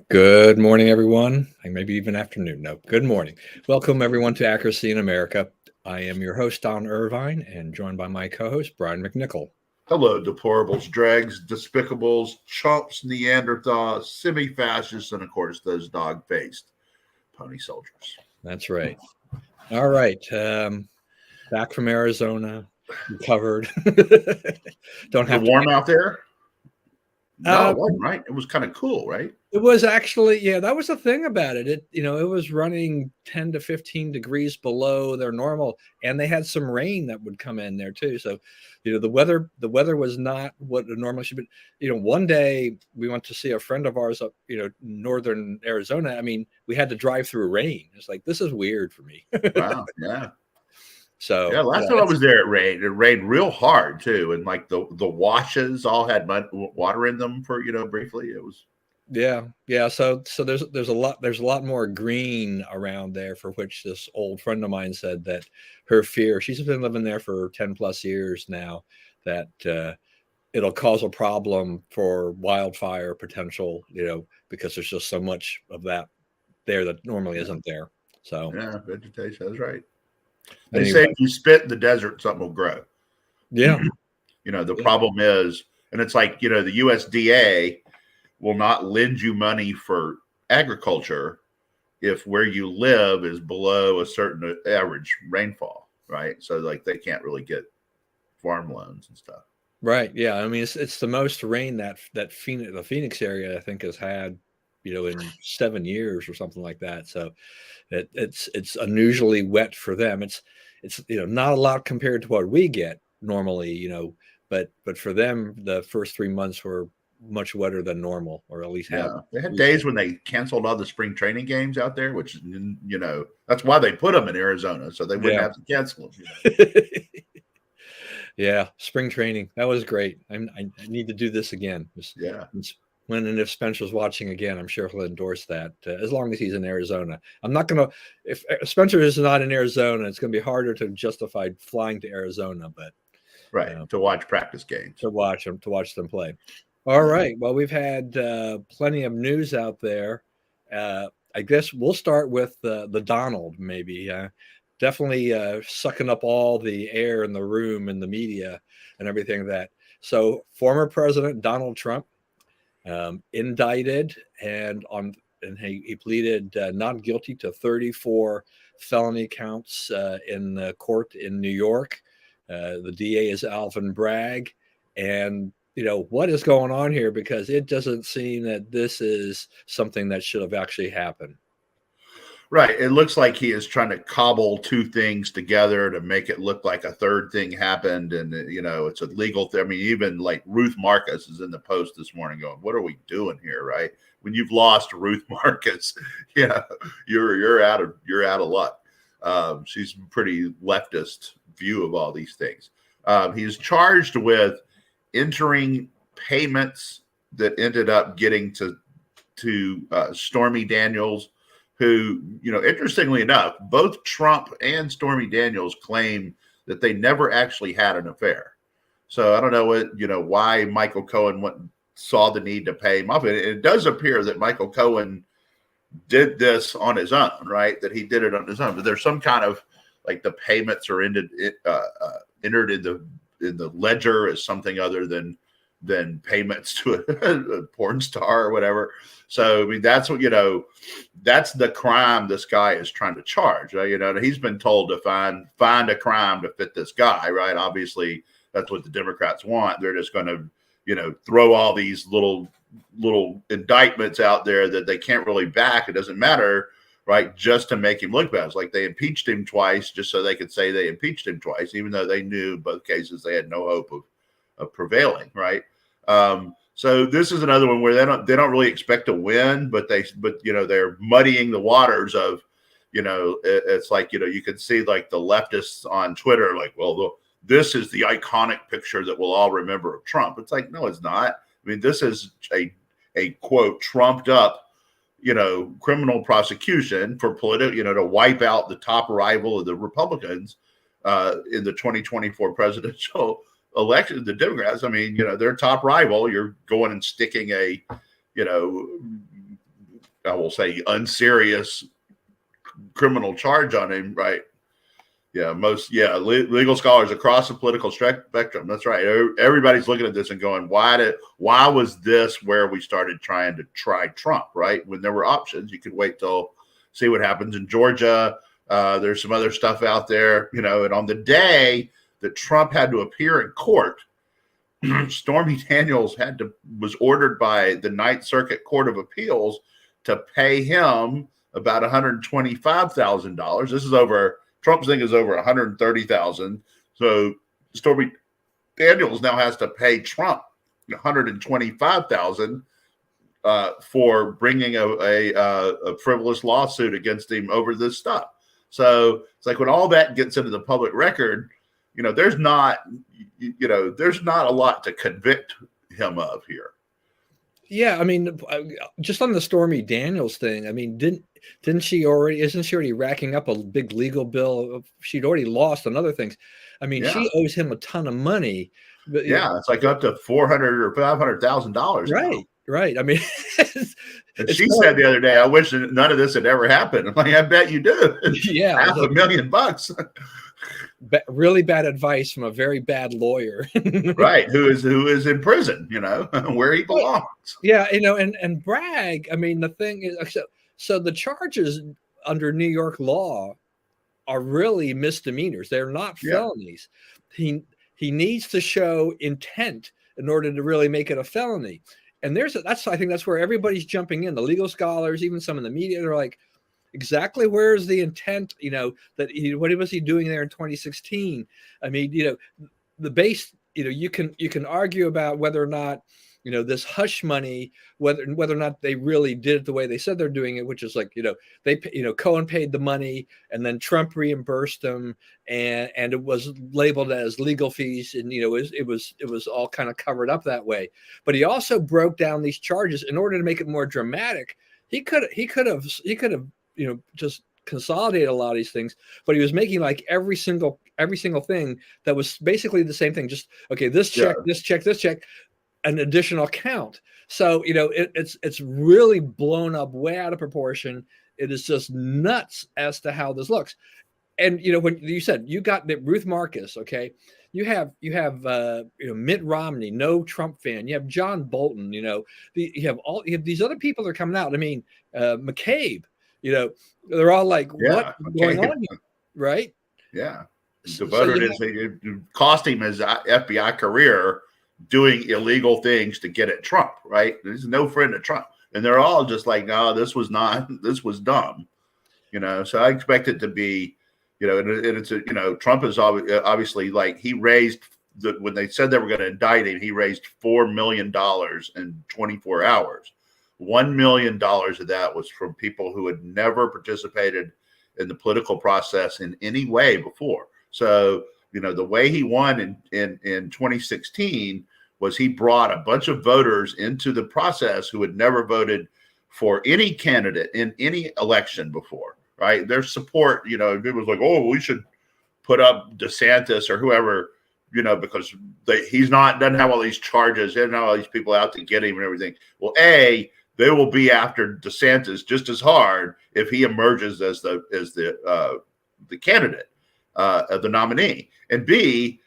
Good morning, everyone, and maybe even afternoon. No, good morning. Welcome, everyone, to Accuracy in America. I am your host, Don Irvine, and joined by my co host, Brian McNichol. Hello, deplorables, dregs, despicables, chumps, Neanderthals, semi fascists, and of course, those dog faced pony soldiers. That's right. All right. Back from Arizona, recovered. Don't Was it have to. warm out there? No, Uh, it wasn't, right? It was kind of cool, right? It was actually, yeah, that was the thing about it. It was running 10 to 15 degrees below their normal, and they had some rain that would come in there too. So, the weather was not what it normally should be. One day we went to see a friend of ours up, northern Arizona. I mean, we had to drive through rain. It's like, this is weird for me. Wow. Yeah. So, Yeah. Last time I was there, it rained. It rained real hard too. And like the washes all had water in them for, briefly. It was. yeah. So there's a lot more green around there, for which this old friend of mine said that her fear, she's been living there for 10 plus years now, that it'll cause a problem for wildfire potential, because there's just so much of that there that normally Yeah. isn't there. So Yeah. Vegetation. That's right. They say anyway, if you spit in the desert, something will grow. yeah, The yeah, problem is, and it's like, the USDA will not lend you money for agriculture if where you live is below a certain average rainfall, right? So like they can't really get farm loans and stuff. right, yeah. I mean, it's the most rain the Phoenix area, I think, has had, in 7 years or something like that. So it's unusually wet for them. It's not a lot compared to what we get normally, but for them the first 3 months were much wetter than normal, or at least have Yeah, they had days recently. when they canceled all the spring training games out there, which that's why they put them in Arizona so they wouldn't Yeah. have to cancel them. Yeah, spring training, that was great. I need to do this again. Yeah, When and if Spencer's watching again, I'm sure he'll endorse that, as long as he's in Arizona. I'm not gonna If Spencer is not in Arizona, it's gonna be harder to justify flying to Arizona, but right. uh, To watch practice games. to watch them play. All Yeah. right. Well, we've had plenty of news out there. I guess we'll start with the Donald, maybe. Definitely sucking up all the air in the room and the media and everything that. So, former President Donald Trump, indicted, and he pleaded not guilty to 34 felony counts in the court in New York. The DA is Alvin Bragg, and what is going on here, because it doesn't seem that this is something that should have actually happened. Right. It looks like he is trying to cobble two things together to make it look like a third thing happened. And, it's a legal thing. I mean, even like Ruth Marcus is in the Post this morning going, what are we doing here? Right. When you've lost Ruth Marcus, you're out of luck. She's a pretty leftist view of all these things. He's charged with entering payments that ended up getting to Stormy Daniels, who, interestingly enough, both Trump and Stormy Daniels claim that they never actually had an affair. So I don't know why Michael Cohen saw the need to pay him off. It does appear that Michael Cohen did this on his own, right? That he did it on his own. But there's some kind of like the payments are entered in the ledger as something other than payments to a porn star or whatever. So I mean, that's the crime this guy is trying to charge. Right? He's been told to find a crime to fit this guy, right? Obviously, that's what the Democrats want. They're just going to, throw all these little indictments out there that they can't really back. It doesn't matter, right? Just to make him look bad. It's like they impeached him twice just so they could say they impeached him twice, even though they knew both cases they had no hope of prevailing, right? So this is another one where they don't really expect to win, but they're muddying the waters of, it's like, you can see like the leftists on Twitter, like, well, this is the iconic picture that we'll all remember of Trump. It's like, no, it's not. I mean, this is a quote trumped up, criminal prosecution for political, to wipe out the top rival of the Republicans in the 2024 presidential election. The Democrats, I mean, their top rival, you're going and sticking a, you know, I will say, unserious criminal charge on him, right? Yeah, legal scholars across the political spectrum. That's right. Everybody's looking at this and going, why was this where we started trying to try Trump, right? When there were options, you could wait till see what happens in Georgia. There's some other stuff out there, and on the day that Trump had to appear in court, Stormy Daniels was ordered by the Ninth Circuit Court of Appeals to pay him about $125,000. This is over. Trump's thing is over $130,000. So Stormy Daniels now has to pay Trump $125,000 for bringing a frivolous lawsuit against him over this stuff. So it's like when all that gets into the public record, there's not a lot to convict him of here. Yeah, I mean, just on the Stormy Daniels thing, I mean, isn't she already racking up a big legal bill? She'd already lost on other things. I mean, She owes him a ton of money. But, it's like up to $400,000 or $500,000. Right. I mean, and she said the other day, "I wish none of this had ever happened." I'm like, I bet you do. Yeah, $500,000. Really bad advice from a very bad lawyer. Right, who is in prison, where he belongs. Yeah, and Bragg, I mean, the thing is, so the charges under New York law are really misdemeanors. They're not felonies. He needs to show intent in order to really make it a felony. And I think that's where everybody's jumping in. The legal scholars, even some in the media, they're like, exactly where is the intent, what was he doing there in 2016? I mean, the base, you can argue about whether or not, this hush money, whether or not they really did it the way they said they're doing it, which is like, Cohen paid the money and then Trump reimbursed them, and it was labeled as legal fees, and it was all kind of covered up that way. But he also broke down these charges in order to make it more dramatic. He could have just consolidate a lot of these things, but he was making like every single thing that was basically the same thing. Just, okay, this check, this check, an additional count. So, it's really blown up way out of proportion. It is just nuts as to how this looks. And, when you said you got Ruth Marcus, okay, you have Mitt Romney, no Trump fan. You have John Bolton, you have these other people that are coming out. I mean, McCabe, they're all like, what's going on here? Right? Yeah. It cost him his FBI career doing illegal things to get at Trump, right? He's no friend of Trump. And they're all just like, no, this was dumb. So I expect it to be, and it's Trump is obviously, like, he raised when they said they were going to indict him, he raised $4 million in 24 hours. $1 million of that was from people who had never participated in the political process in any way before. So, the way he won in 2016 was he brought a bunch of voters into the process who had never voted for any candidate in any election before, right? Their support, it was like, oh, we should put up DeSantis or whoever, because doesn't have all these charges, he doesn't have all these people out to get him and everything. Well, they will be after DeSantis just as hard if he emerges as the candidate, the nominee. And B,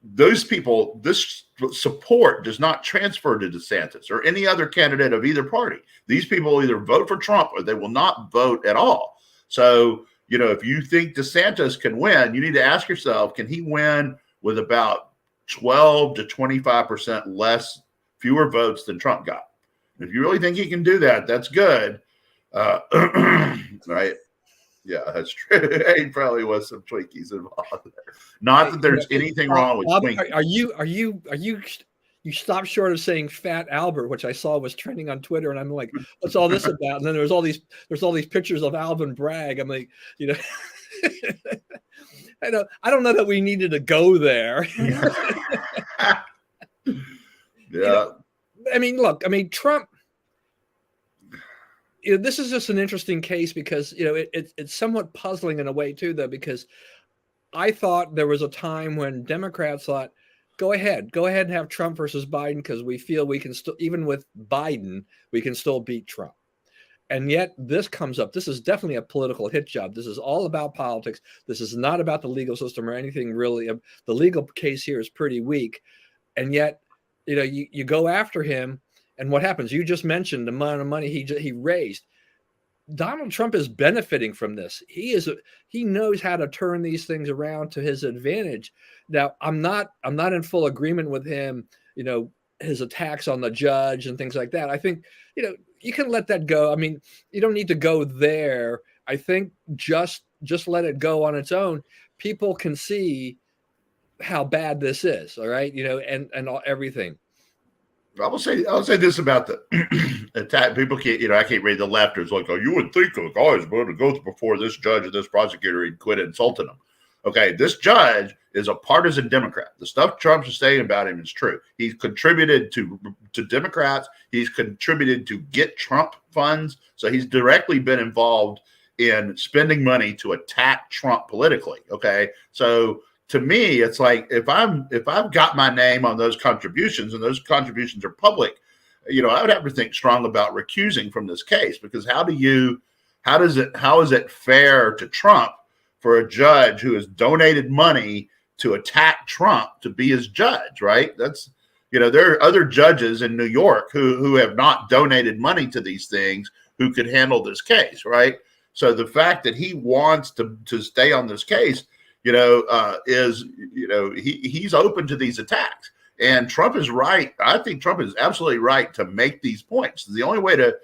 those people, this support does not transfer to DeSantis or any other candidate of either party. These people either vote for Trump or they will not vote at all. So, if you think DeSantis can win, you need to ask yourself, can he win with about 12 to 25% fewer votes than Trump got? If you really think he can do that, that's good. Right? Yeah, that's true. He probably was some Twinkies involved there. Not that there's anything wrong with Twinkies. Are you stopped short of saying Fat Albert, which I saw was trending on Twitter, and I'm like, what's all this about? And then there's all these pictures of Alvin Bragg. I'm like, I don't know that we needed to go there. Yeah. I mean, look, Trump. This is just an interesting case because it's somewhat puzzling in a way too, though, because I thought there was a time when Democrats thought, go ahead and have Trump versus Biden, because we feel we can still, even with Biden, we can still beat Trump. And yet this comes up. This is definitely a political hit job. This is all about politics. This is not about the legal system or anything really. The legal case here is pretty weak. And yet, you go after him, and what happens? You just mentioned the amount of money he raised. Donald Trump is benefiting from this. He knows how to turn these things around to his advantage. Now, I'm not in full agreement with him, his attacks on the judge and things like that. I think, you can let that go. I mean, you don't need to go there. I think just let it go on its own. People can see how bad this is. All right. And everything. I'll say this about the attack. People can't, I can't read the left. It's like, oh, you would think the guys would to go before this judge or this prosecutor and quit insulting them. Okay, this judge is a partisan Democrat. The stuff Trump is saying about him is true. He's contributed to Democrats. He's contributed to get Trump funds. So he's directly been involved in spending money to attack Trump politically. Okay, so to me, it's like if I've got my name on those contributions and those contributions are public, I would have to think strong about recusing from this case, because how is it fair to Trump for a judge who has donated money to attack Trump to be his judge, right? That's, there are other judges in New York who have not donated money to these things who could handle this case, right? So the fact that he wants to stay on this case, is, he's open to these attacks. And Trump is right. I think Trump is absolutely right to make these points. The only way to,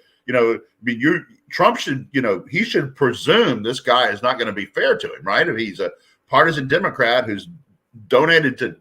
Trump should, he should presume this guy is not going to be fair to him, right? If he's a partisan Democrat who's donated to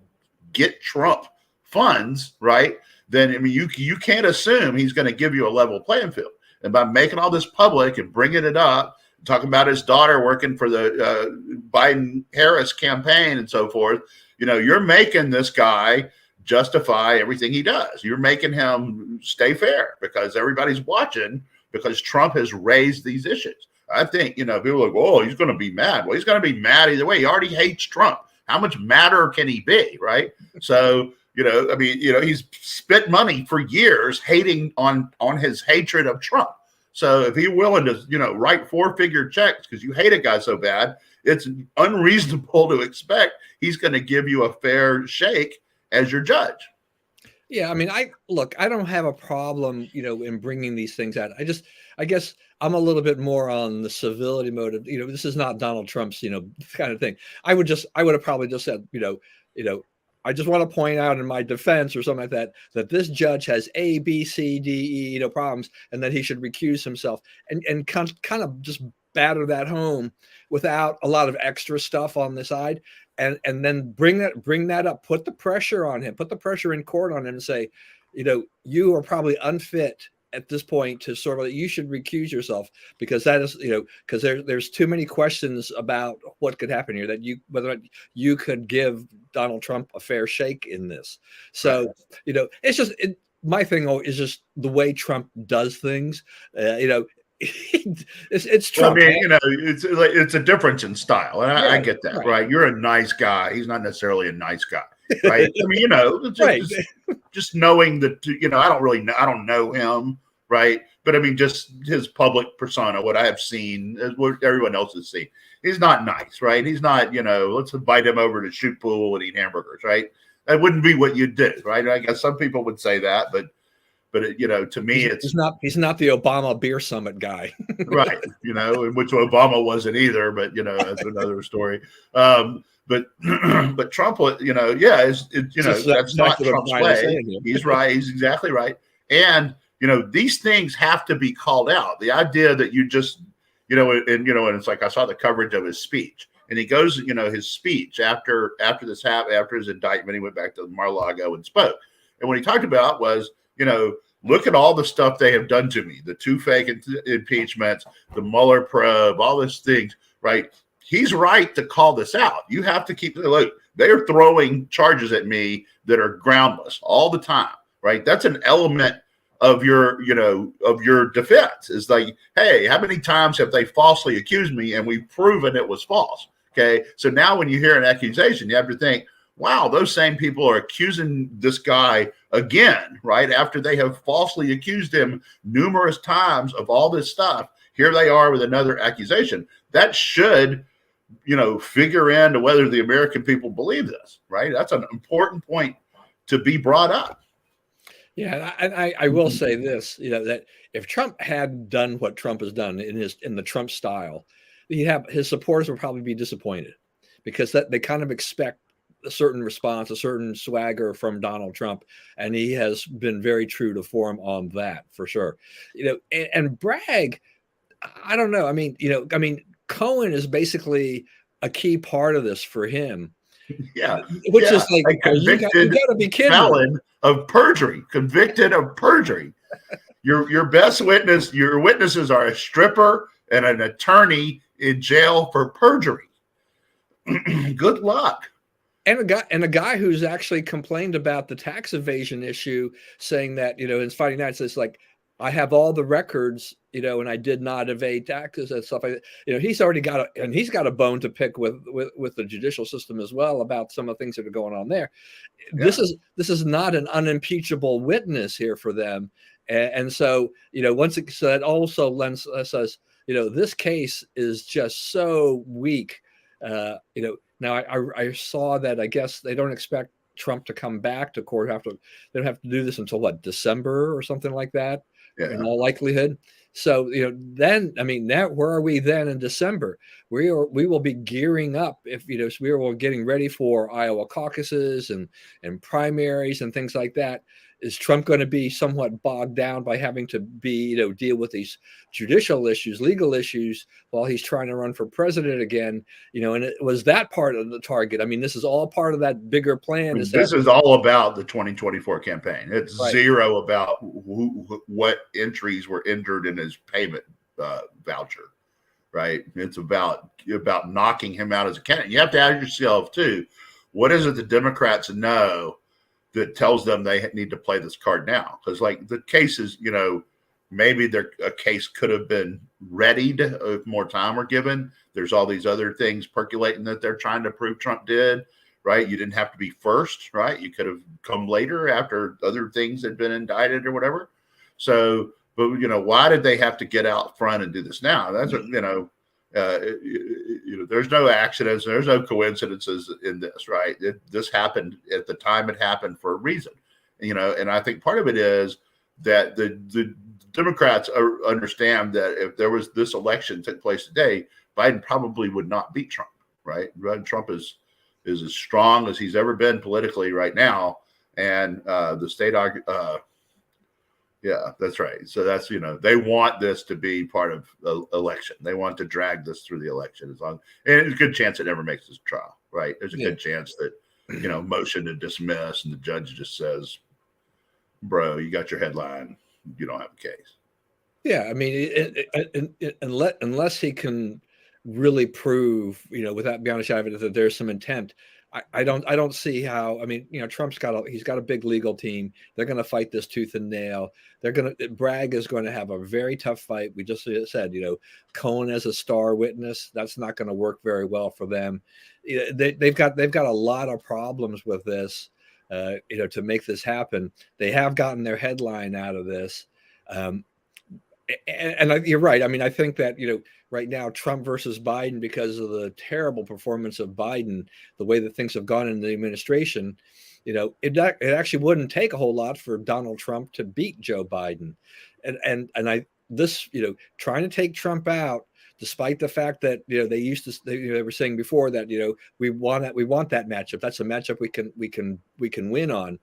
get Trump funds, right? Then, you can't assume he's going to give you a level playing field. And by making all this public and bringing it up, talking about his daughter working for the Biden-Harris campaign and so forth, you're making this guy justify everything he does. You're making him stay fair because everybody's watching, because Trump has raised these issues. I think, people are like, oh, he's going to be mad. Well, he's going to be mad either way. He already hates Trump. How much madder can he be, right? So, he's spent money for years hating on his hatred of Trump. So if he's willing to, write 4-figure checks because you hate a guy so bad, it's unreasonable to expect he's going to give you a fair shake as your judge. Yeah, I don't have a problem, in bringing these things out. I guess I'm a little bit more on the civility mode of, this is not Donald Trump's, kind of thing. I would have probably just said, I just want to point out in my defense or something like that this judge has A, B, C, D, E, problems, and that he should recuse himself, and kind of just batter that home without a lot of extra stuff on the side. And then bring that up, put the pressure on him, put the pressure in court on him and say, you are probably unfit at this point to sort of, you should recuse yourself, because that is, because there's too many questions about what could happen here, that whether you could give Donald Trump a fair shake in this. So, it's just, my thing is just the way Trump does things, it's Trump. It's a difference in style, and I get that, right? You're a nice guy. He's not necessarily a nice guy, right? Just knowing that, I don't know him, right? But just his public persona, what I have seen, what everyone else has seen, he's not nice, right? He's not, let's invite him over to shoot pool and eat hamburgers, right? That wouldn't be what you'd do, right? I guess some people would say that, but to me, he's not the Obama beer summit guy, right? Which Obama wasn't either, but that's another story. But Trump, that's not Trump's way. He's right. He's exactly right. And these things have to be called out. The idea that you just, and it's like I saw the coverage of his speech, and he goes, his speech after this happened, after his indictment, he went back to Mar-a-Lago and spoke, and what he talked about was, look at all the stuff they have done to me, the 2 fake impeachments, the Mueller probe, all these things, right? He's right to call this out. You have to look, they're throwing charges at me that are groundless all the time, right? That's an element of your defense. Is like, hey, how many times have they falsely accused me and we've proven it was false? Okay. So now when you hear an accusation, you have to think, wow, those same people are accusing this guy again, right? After they have falsely accused him numerous times of all this stuff. Here they are with another accusation. That should, figure into whether the American people believe this, right? That's an important point to be brought up. Yeah, and I will say this, that if Trump had done what Trump has done in the Trump style, his supporters would probably be disappointed, because that they kind of expect a certain response, a certain swagger from Donald Trump, and he has been very true to form on that for sure. And Bragg, I don't know. I mean, Cohen is basically a key part of this for him. Yeah. Which is like, a convicted you gotta be kidding felon of perjury, convicted of perjury. Your best witness, your witnesses are a stripper and an attorney in jail for perjury. Good luck. And a guy who's actually complained about the tax evasion issue, saying that, in fighting that, it's like, I have all the records, and I did not evade taxes and stuff like that. He's already got he's got a bone to pick with the judicial system as well about some of the things that are going on there. Yeah. This is not an unimpeachable witness here for them. And so, so that also lends us, this case is just so weak. Now I saw that, I guess they don't expect Trump to come back to court they don't have to do this until December or something like that. Yeah. In all likelihood. So, then, now where are we then in December? We will be gearing up if, we are getting ready for Iowa caucuses and primaries and things like that. Is Trump going to be somewhat bogged down by having to deal with these judicial issues, legal issues, while he's trying to run for president again? And it was that part of the target. This is all part of that bigger plan. This is all about the 2024 campaign. It's right. Zero about what entries were entered in his payment voucher, right? It's about knocking him out as a candidate. You have to ask yourself too, what is it the Democrats know that tells them they need to play this card now? Because the cases, maybe a case could have been readied if more time were given. There's all these other things percolating that they're trying to prove Trump did, right? You didn't have to be first, right? You could have come later after other things had been indicted or whatever. So, but why did they have to get out front and do this now? That's there's no accidents, there's no coincidences in this, right? This happened at the time it happened for a reason, and I think part of it is that the Democrats understand that if there was this election took place today, Biden probably would not beat Trump, right? Trump is as strong as he's ever been politically right now, and the state yeah, that's right. So that's, they want this to be part of the election. They want to drag this through the election and there's a good chance it never makes this trial, right? There's a good chance that, motion to dismiss and the judge just says, bro, you got your headline. You don't have a case. Yeah. Unless he can really prove, without beyond a shadow of it, that there's some intent, I don't see how. Trump's he's got a big legal team. They're going to fight this tooth and nail. Bragg is going to have a very tough fight. We just said, Cohen as a star witness, that's not going to work very well for them. They've got a lot of problems with this, to make this happen. They have gotten their headline out of this. And you're right. I think that, right now, Trump versus Biden, because of the terrible performance of Biden, the way that things have gone in the administration, it actually wouldn't take a whole lot for Donald Trump to beat Joe Biden. Trying to take Trump out, despite the fact that, they were saying before that, we want that matchup. That's a matchup we can win on.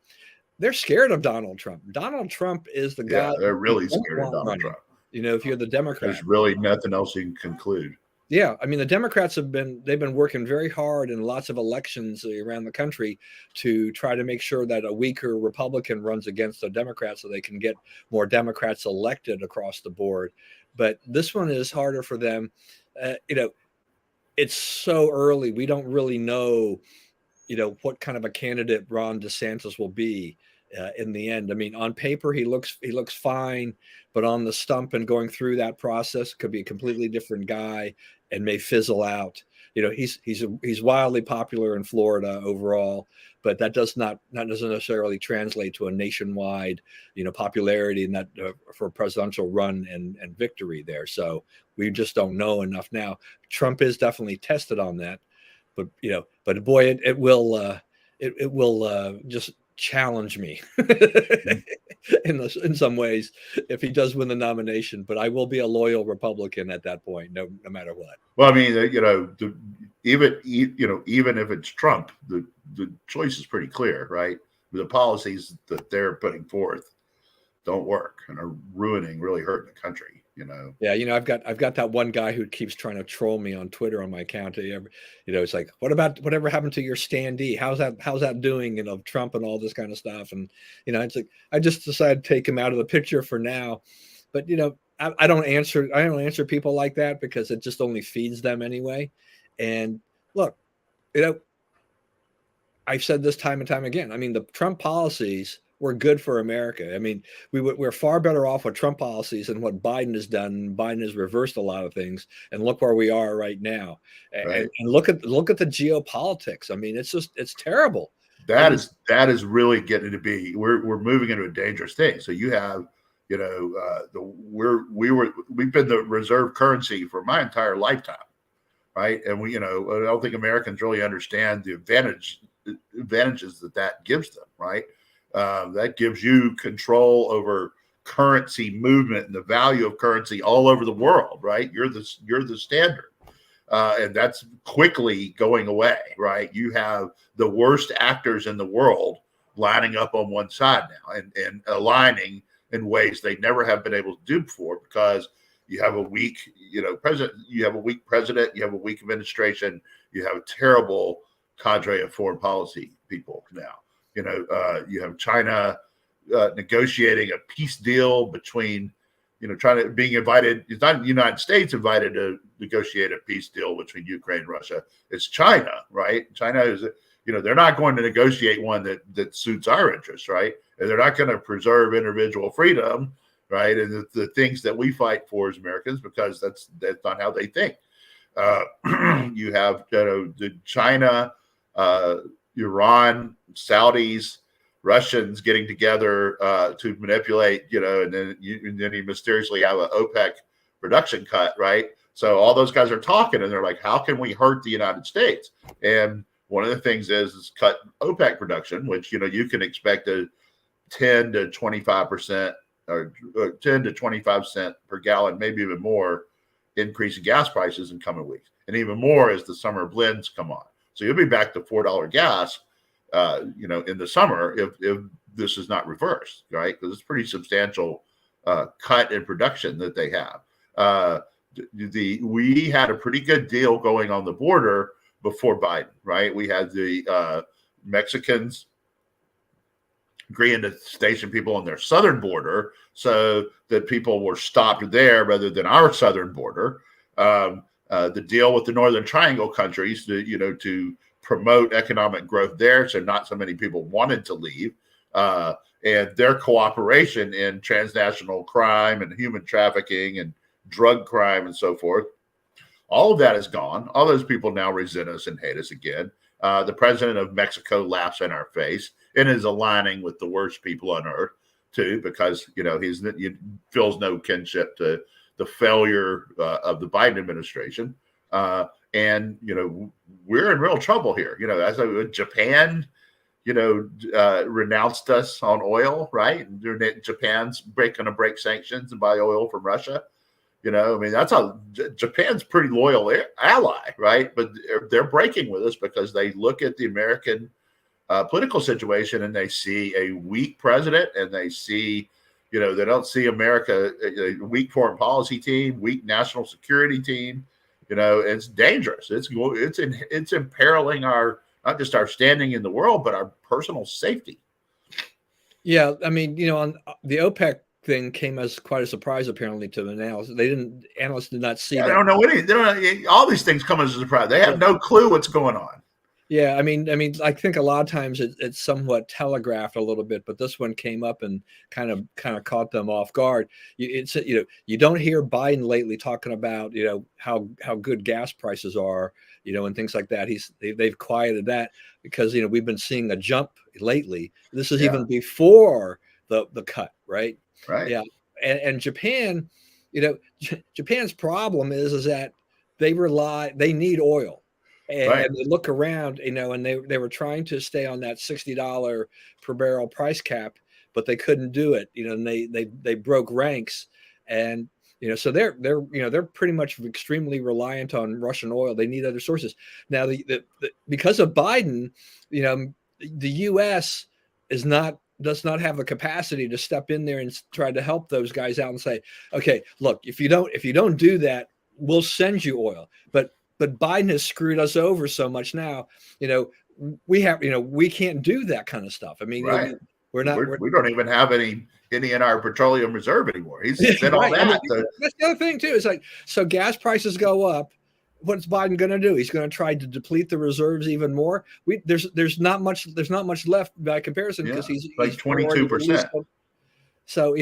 They're scared of Donald Trump. Donald Trump is the guy. They're really scared of Donald Trump. If you're the Democrat, there's really nothing else you can conclude. Yeah, the Democrats they've been working very hard in lots of elections around the country to try to make sure that a weaker Republican runs against a Democrat so they can get more Democrats elected across the board. But this one is harder for them. It's so early. We don't really know, what kind of a candidate Ron DeSantis will be. In the end, on paper he looks fine, but on the stump and going through that process could be a completely different guy and may fizzle out. he's wildly popular in Florida overall, but that doesn't necessarily translate to a nationwide, popularity and that for a presidential run and victory there. So we just don't know enough now. Trump is definitely tested on that, but boy, it will just challenge me in some ways if he does win the nomination. But I will be a loyal Republican at that point, no matter what. Well, I mean, even if it's Trump, the choice is pretty clear, right? The policies that they're putting forth don't work and are really hurting the country. Yeah, I've got that one guy who keeps trying to troll me on Twitter on my account. It's like, whatever happened to your standee? How's that doing? Trump and all this kind of stuff. And it's like I just decided to take him out of the picture for now. But I don't answer people like that because it just only feeds them anyway. And look, I've said this time and time again. I mean, the Trump policies were good for America. I mean, we're far better off with Trump policies than what Biden has done. Biden has reversed a lot of things, and look where we are right now. Right. And look at the geopolitics. I mean, it's terrible. That is really getting to be. We're moving into a dangerous thing. So you have, we've been the reserve currency for my entire lifetime, right? And I don't think Americans really understand the advantages that gives them, right? That gives you control over currency movement and the value of currency all over the world, right? You're the standard, and that's quickly going away, right? You have the worst actors in the world lining up on one side now and aligning in ways they never have been able to do before because you have a weak, president. You have a weak president. You have a weak administration. You have a terrible cadre of foreign policy people now. You have China negotiating a peace deal between, being invited. It's not the United States invited to negotiate a peace deal between Ukraine and Russia. It's China, right? China is, they're not going to negotiate one that suits our interests, right? And they're not going to preserve individual freedom, right? And the things that we fight for as Americans, because that's not how they think. You have, the China, Iran, Saudis, Russians getting together to manipulate, and then you mysteriously have an OPEC production cut, right? So all those guys are talking, and they're like, "How can we hurt the United States?" And one of the things is cut OPEC production, which you can expect a 10 to 25% or 10 to 25 cent per gallon, maybe even more, increase in gas prices in coming weeks, and even more as the summer blends come on. So you'll be back to $4 gas, in the summer if this is not reversed, right? Because it's pretty substantial cut in production that they have. We had a pretty good deal going on the border before Biden, right? We had the Mexicans agreeing to station people on their southern border so that people were stopped there rather than our southern border. The deal with the Northern Triangle countries to promote economic growth there, so not so many people wanted to leave, and their cooperation in transnational crime and human trafficking and drug crime and so forth. All of that is gone. All those people now resent us and hate us again. The president of Mexico laughs in our face and is aligning with the worst people on earth too, because he feels no kinship to the failure of the Biden administration. And we're in real trouble here. As Japan, renounced us on oil, right? And Japan's going to break sanctions and buy oil from Russia. That's Japan's pretty loyal ally, right? But they're breaking with us because they look at the American political situation and they see a weak president, and they see, they don't see America, a weak foreign policy team, weak national security team. It's dangerous. It's imperiling not just our standing in the world, but our personal safety. Yeah, I mean, on the OPEC thing came as quite a surprise apparently to the analysts. Analysts did not see that. I don't know all these things come as a surprise. They have no clue what's going on. Yeah, I mean, I think a lot of times it's somewhat telegraphed a little bit, but this one came up and kind of caught them off guard. You don't hear Biden lately talking about how good gas prices are, and things like that. They've quieted that because we've been seeing a jump lately. This is Yeah, even before the cut, right? right, Yeah, and Japan, Japan's problem is that they need oil right. and they look around, and they were trying to stay on that $60 per barrel price cap, but they couldn't do it, and they broke ranks, and so they're pretty much extremely reliant on Russian oil. They need other sources now. Because of Biden, the U.S. does not have the capacity to step in there and try to help those guys out and say, okay, look, if you don't do that, we'll send you oil. But Biden has screwed us over so much now. You know, we can't do that kind of stuff. I mean, Right. we're not. We don't even have any in our petroleum reserve anymore. He's spent all Right. I mean, that. that's the other thing too. It's like, so gas prices go up. What's Biden going to do? He's going to try to deplete the reserves even more. There's not much left by comparison Yeah, because like he's already released 22%. them. So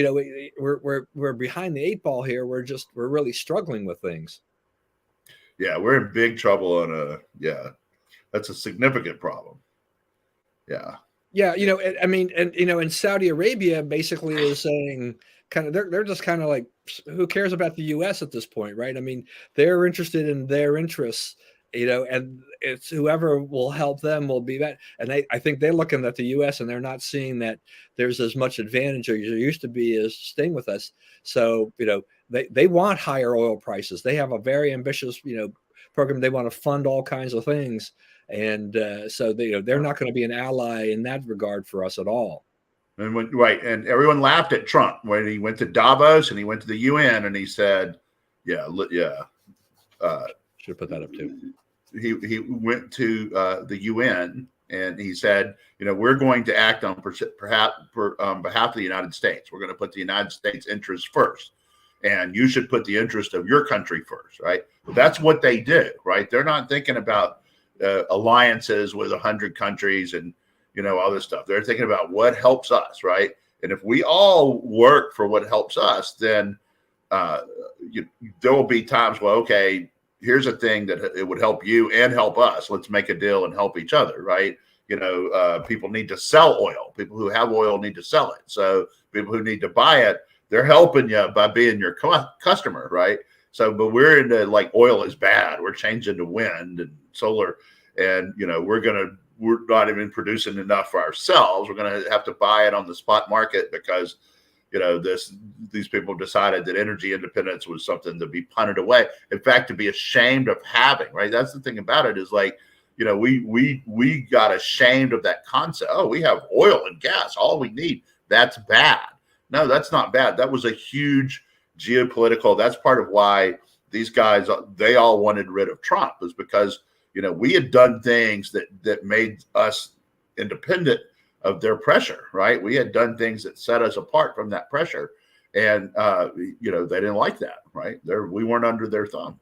we're behind the eight ball here. We're really struggling with things. Yeah, we're in big trouble on that's a significant problem. Yeah. Yeah, I mean, and Saudi Arabia basically is saying they're just kind of like, who cares about the U.S. at this point, right? I mean, they're interested in their interests, and it's whoever will help them will be that. And I think they're looking at the U.S. and they're not seeing that there's as much advantage as there used to be as staying with us. So they want higher oil prices. They have a very ambitious program. They want to fund all kinds of things. And so they're not going to be an ally in that regard for us at all. And right, and everyone laughed at Trump when he went to Davos and he went to the UN and he said, "Yeah, yeah." Should put that up too. He went to the UN and he said, we're going to act on behalf of the United States. We're going to put the United States interests first, and you should put the interest of your country first, right? That's what they do, right? They're not thinking about alliances with 100 countries and all this stuff. They're thinking about what helps us, right? And if we all work for what helps us, then there will be times, well, okay, here's a thing that it would help you and help us. Let's make a deal and help each other, right? People need to sell oil. People who have oil need to sell it. So people who need to buy it, they're helping you by being your customer, right? So, but we're into like oil is bad. We're changing to wind and solar, and we're not even producing enough for ourselves. We're going to have to buy it on the spot market because these people decided that energy independence was something to be punted away. In fact, to be ashamed of having, right? That's the thing about it is like, we got ashamed of that concept. Oh, we have oil and gas, all we need. That's bad. No, that's not bad. That was a huge geopolitical. That's part of why these guys, they all wanted rid of Trump, is because, we had done things that made us independent of their pressure, right? We had done things that set us apart from that pressure. And, they didn't like that, right? We weren't under their thumb.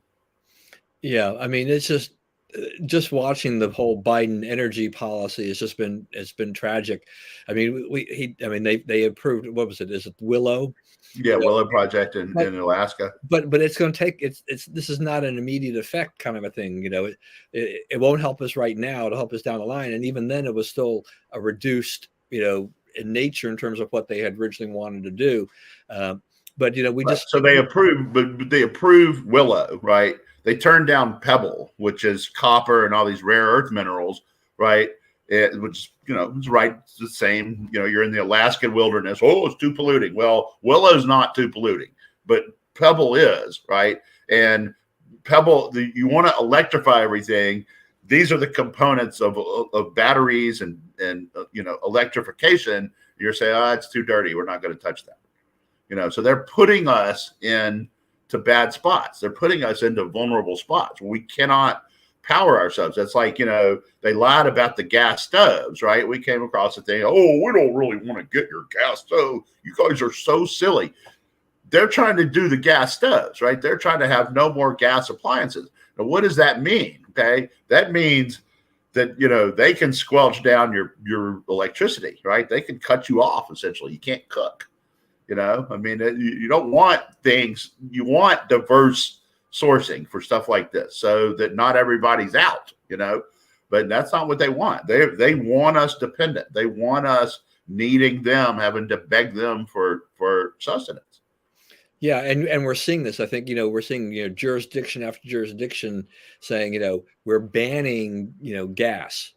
Yeah. I mean, it's just watching the whole Biden energy policy it's been tragic. I mean, they approved, what was it? Is it Willow? Yeah. Willow Project in Alaska. But it's going to take, this is not an immediate effect kind of a thing. It won't help us right now. It'll help us down the line. And even then it was still a reduced, in nature in terms of what they had originally wanted to do. But so they approved, but they approved Willow, right? They turned down Pebble, which is copper and all these rare earth minerals, right? Which it's right. It's the same. You're in the Alaskan wilderness. Oh, it's too polluting. Well, Willow's not too polluting, but Pebble is, right? And Pebble, you want to electrify everything. These are the components of batteries and electrification. You're saying, it's too dirty. We're not going to touch that. So they're putting us in to bad spots. They're putting us into vulnerable spots where we cannot power ourselves. That's like, they lied about the gas stoves, right? We came across a thing. Oh, we don't really want to get your gas stove. You guys are so silly. They're trying to do the gas stoves, right? They're trying to have no more gas appliances. Now, what does that mean? Okay. That means that, they can squelch down your electricity, right? They can cut you off essentially. You can't cook. I mean, you don't want things. You want diverse sourcing for stuff like this, so that not everybody's out. But that's not what they want. They want us dependent. They want us needing them, having to beg them for sustenance. Yeah, and we're seeing this. I think we're seeing jurisdiction after jurisdiction saying we're banning gas,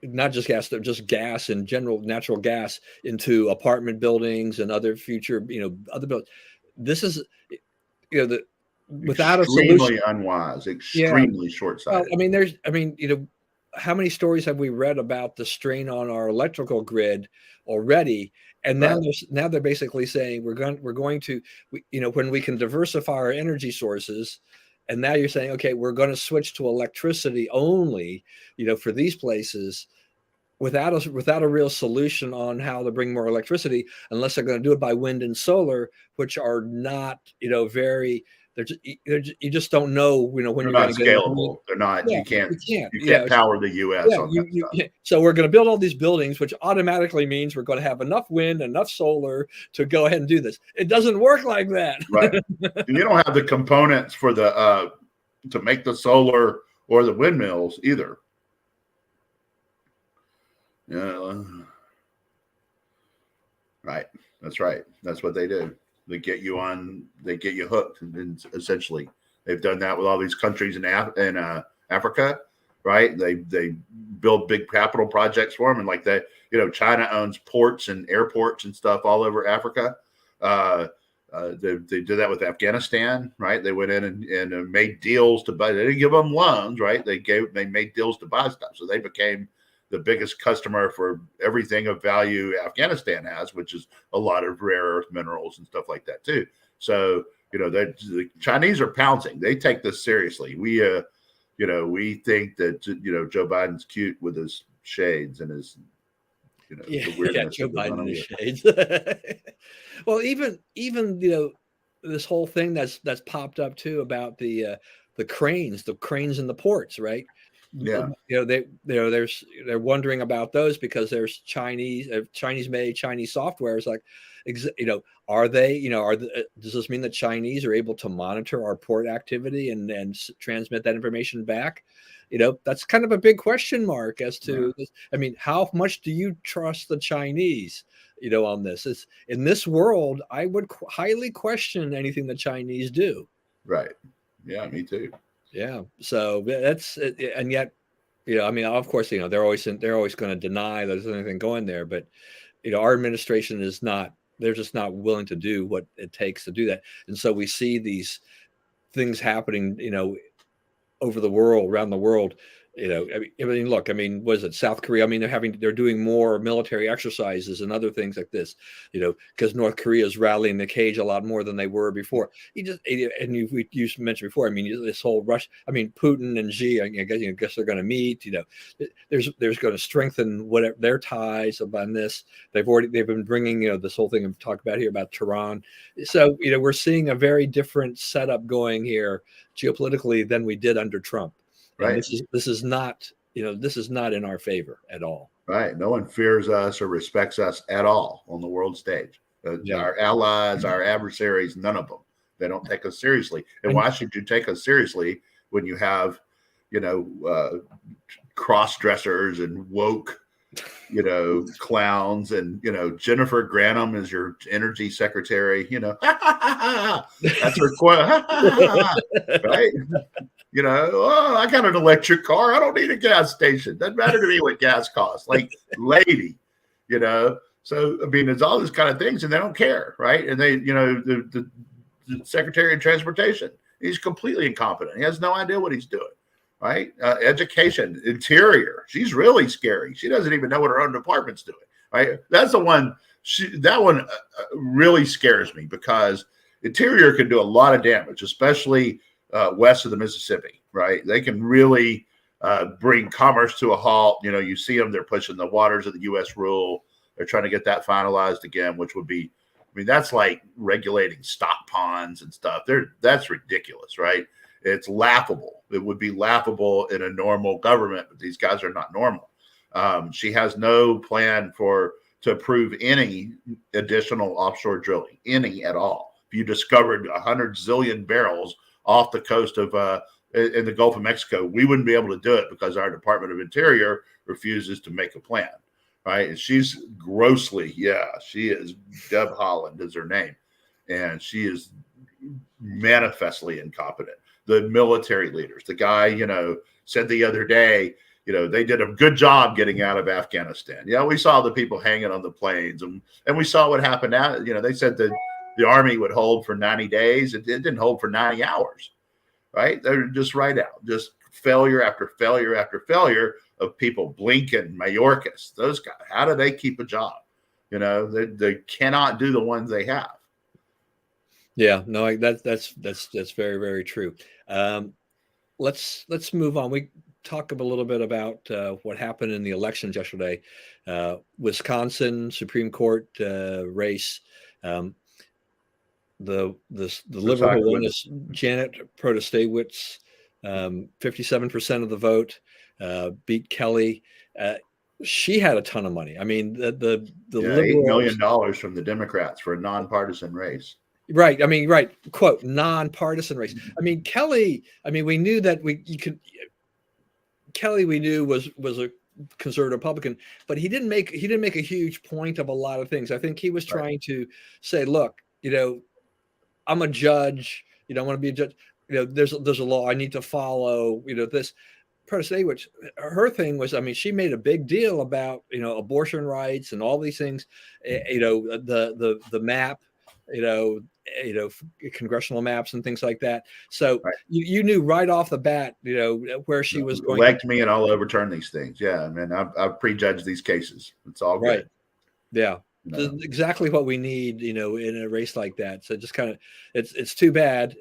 not just gas, just gas in general, natural gas into apartment buildings and other future other buildings. This is the without a solution. Extremely unwise, extremely short-sighted. Well, how many stories have we read about the strain on our electrical grid already? And now they're basically saying we're going to when we can diversify our energy sources, and now you're saying, okay, we're going to switch to electricity only, for these places, without a real solution on how to bring more electricity, unless they're going to do it by wind and solar, which are not, very. You just don't know, when they're you're not going to get scalable. They're not. Yeah, you can't power the U.S. on that stuff. So we're going to build all these buildings, which automatically means we're going to have enough wind, enough solar to go ahead and do this. It doesn't work like that. Right. And you don't have the components for the to make the solar or the windmills either. Yeah. Right. That's right. That's what they do. They get you hooked, and essentially they've done that with all these countries in Africa, right? They build big capital projects for them, and like that, China owns ports and airports and stuff all over Africa. They did that with Afghanistan, right? They went in and made deals to buy. They didn't give them loans, right? They made deals to buy stuff, so they became the biggest customer for everything of value Afghanistan has, which is a lot of rare earth minerals and stuff like that too. So, the Chinese are pouncing. They take this seriously. We think that, Joe Biden's cute with his shades and his, the weirdness. Joe Biden and his shades. Well, even, this whole thing that's popped up too about the cranes in the ports, right? Yeah. They're wondering about those because there's Chinese made Chinese software. It's like, does this mean that Chinese are able to monitor our port activity and transmit that information back? That's kind of a big question mark as to this. How much do you trust the Chinese, on this? It's in this world, I would highly question anything the Chinese do. Right. Yeah, me too. Yeah. So that's, and yet, of course, they're always going to deny there's anything going there, but, our administration they're just not willing to do what it takes to do that. And so we see these things happening, around the world, look, what is it? South Korea. They're doing more military exercises and other things like this, because North Korea is rallying the cage a lot more than they were before. You mentioned before, this whole rush, Putin and Xi, I guess they're going to meet, there's going to strengthen whatever their ties on this. They've been bringing, this whole thing I've talked about here about Tehran. So, we're seeing a very different setup going here geopolitically than we did under Trump. Right. This is not in our favor at all. Right. No one fears us or respects us at all on the world stage. Our allies, our adversaries, none of them. They don't take us seriously. And why should you take us seriously when you have, cross dressers and woke, clowns, and Jennifer Granholm is your energy secretary. That's her quote. Right. I got an electric car. I don't need a gas station. Doesn't matter to me what gas costs. Like, lady, So, it's all these kind of things, and they don't care, right? And they, the Secretary of Transportation, he's completely incompetent. He has no idea what he's doing, right? Education, Interior, she's really scary. She doesn't even know what her own department's doing, right? That's the one. That one really scares me, because Interior can do a lot of damage, especially west of the Mississippi, right? They can really bring commerce to a halt. You see them, they're pushing the waters of the U.S. rule. They're trying to get that finalized again, which would be, that's like regulating stock ponds and stuff. That's ridiculous, right? It's laughable It would be laughable in a normal government, but these guys are not normal. She has no plan to approve any additional offshore drilling, any at all. If you discovered 100 zillion barrels off the coast of in the Gulf of Mexico, we wouldn't be able to do it because our Department of Interior refuses to make a plan, right? And she's grossly, she is, Deb Haaland is her name, and she is manifestly incompetent. The military leaders, the guy, said the other day, they did a good job getting out of Afghanistan. We saw the people hanging on the planes, and we saw what happened now. They said that the army would hold for 90 days. It didn't hold for 90 hours, right? They're just right out, just failure after failure after failure of people. Blinken, Mayorkas, those guys, how do they keep a job? They cannot do the ones they have. Yeah, no, that's very, very true. Let's move on. We talk a little bit about what happened in the elections yesterday. Wisconsin Supreme Court race. The liberal who won is Janet Protasiewicz, 57% of the vote, beat Kelly. She had a ton of money. I mean, the $8 million from the Democrats for a nonpartisan race. Right. I mean, right. Quote, nonpartisan race. I mean, Kelly, we knew that Kelly, we knew was a conservative Republican, but he didn't make a huge point of a lot of things. I think he was trying to say, look, I'm a judge, I want to be a judge. There's a law I need to follow, this. Protasiewicz, her thing was, she made a big deal about, abortion rights and all these things, the map, congressional maps and things like that. So you knew right off the bat, where she was going. Elect me and I'll overturn these things. Yeah. I've prejudged these cases. It's all good. Right. Yeah. Exactly what we need, in a race like that. So just kind of, it's too bad,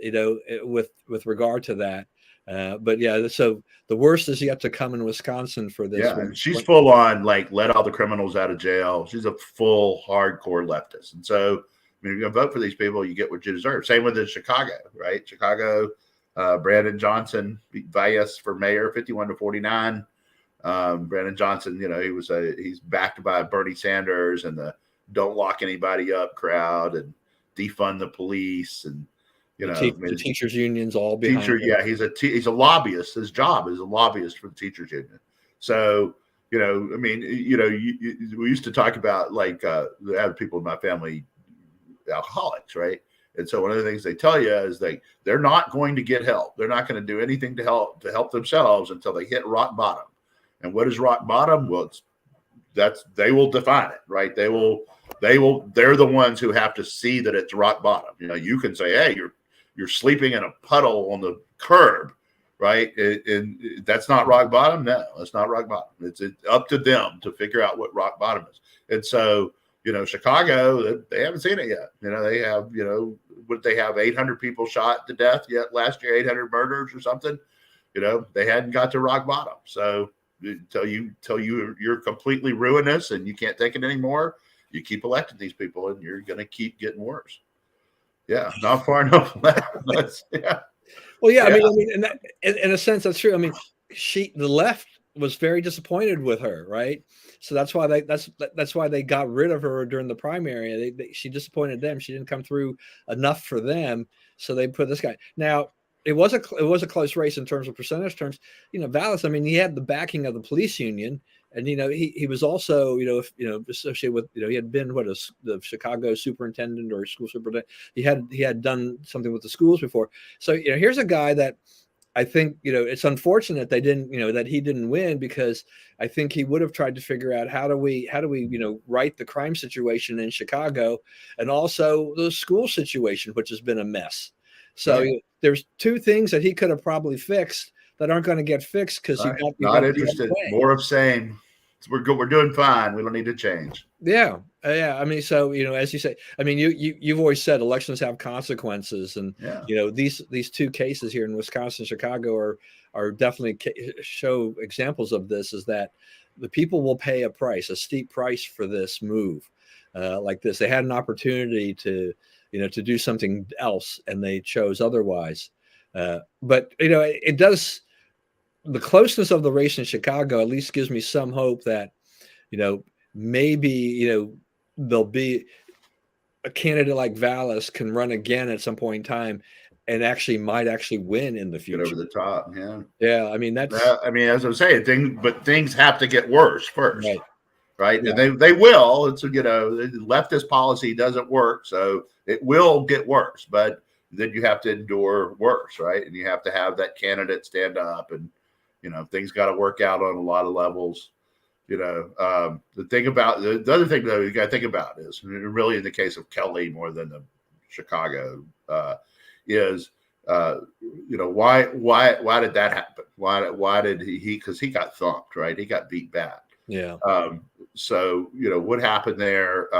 with regard to that. But yeah, so the worst is yet to come in Wisconsin for this. Yeah, and she's full on let all the criminals out of jail. She's a full hardcore leftist, and so you're going to vote for these people, you get what you deserve. Same with Chicago, right? Chicago, Brandon Johnson beat Valles for mayor, 51-49. Brandon Johnson, he's backed by Bernie Sanders and the "don't lock anybody up" crowd and defund the police and. The teachers unions all behind him. Yeah, he's a lobbyist. His job is a lobbyist for the teachers union. So, we used to talk about I have people in my family alcoholics, right? And so one of the things they tell you is they're not going to get help. They're not going to do anything to help themselves until they hit rock bottom. And what is rock bottom? Well, they will define it, right? They're the ones who have to see that it's rock bottom. You can say, hey, you're sleeping in a puddle on the curb, right? And that's not rock bottom. No, that's not rock bottom. It's up to them to figure out what rock bottom is. And so, Chicago, they haven't seen it yet. They have, would they have 800 people shot to death yet last year, 800 murders or something? They hadn't got to rock bottom. So until you're completely ruinous and you can't take it anymore, you keep electing these people and you're going to keep getting worse. Yeah, not far enough left. Yeah. Well, yeah. In a sense, that's true. The left was very disappointed with her, right? So that's why they got rid of her during the primary. She disappointed them. She didn't come through enough for them, so they put this guy. Now, it was a close race in terms of percentage terms. Valles, he had the backing of the police union. And he was also associated with he had been the Chicago superintendent or school superintendent. He had done something with the schools before. So here's a guy that I think it's unfortunate that he didn't win, because I think he would have tried to figure out how do we right the crime situation in Chicago and also the school situation, which has been a mess. So there's two things that he could have probably fixed that aren't going to get fixed because you not interested. More of same. We're good. We're doing fine. We don't need to change. Yeah. So, as you say, you've always said elections have consequences, and these two cases here in Wisconsin, Chicago are definitely show examples of this. Is that the people will pay a steep price for this move like this. They had an opportunity to do something else, and they chose otherwise. But it does. The closeness of the race in Chicago at least gives me some hope that maybe there'll be a candidate like Valles can run again at some point in time and might actually win in the Get over future. the top. Yeah. Yeah. I mean, that's, as I was saying, things have to get worse first. right. Right. Yeah. And they will. It's, leftist policy doesn't work. So it will get worse, but then you have to endure worse. Right. And you have to have that candidate stand up, and, things got to work out on a lot of levels. The thing about the other thing, though, you got to think about is really in the case of Kelly more than the Chicago is, why did that happen? Why did he, because he got thumped, right? He got beat bad. Yeah. So, what happened there?